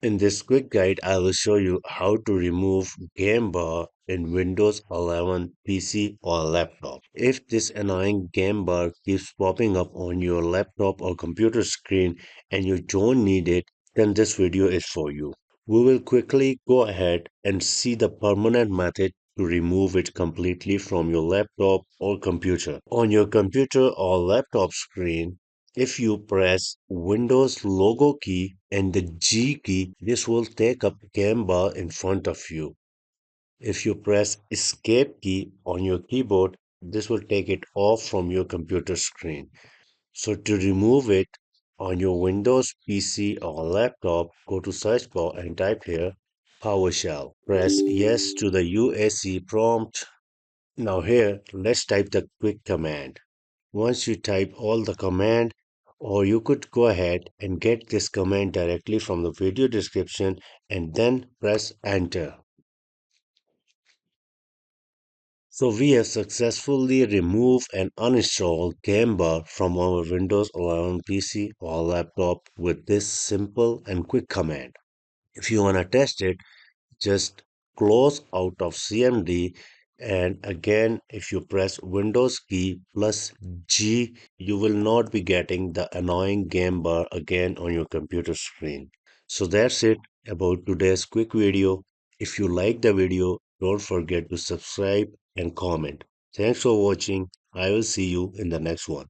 In this quick guide, I will show you how to remove game bar in Windows 11 PC or laptop. If this annoying game bar keeps popping up on your laptop or computer screen and you don't need it, then this video is for you. We will quickly go ahead and see the permanent method to remove it completely from your laptop or computer. On your computer or laptop screen, if you press Windows logo key and the G key, this will take up game bar in front of you. If you press Escape key on your keyboard, this will take it off from your computer screen. So to remove it on your Windows PC or laptop, go to search bar and type here PowerShell. Press yes to the UAC prompt. Now here, let's type the quick command. Once you type all the command, or you could go ahead and get this command directly from the video description and then press enter. So we have successfully removed and uninstalled Game Bar from our Windows 11 PC or laptop with this simple and quick command. If you want to test it, just close out of CMD, and again if you press Windows key plus G, you will not be getting the annoying game bar again on your computer screen. So that's it about today's quick video. If you like the video, don't forget to subscribe and comment. Thanks for watching. I will see you in the next one.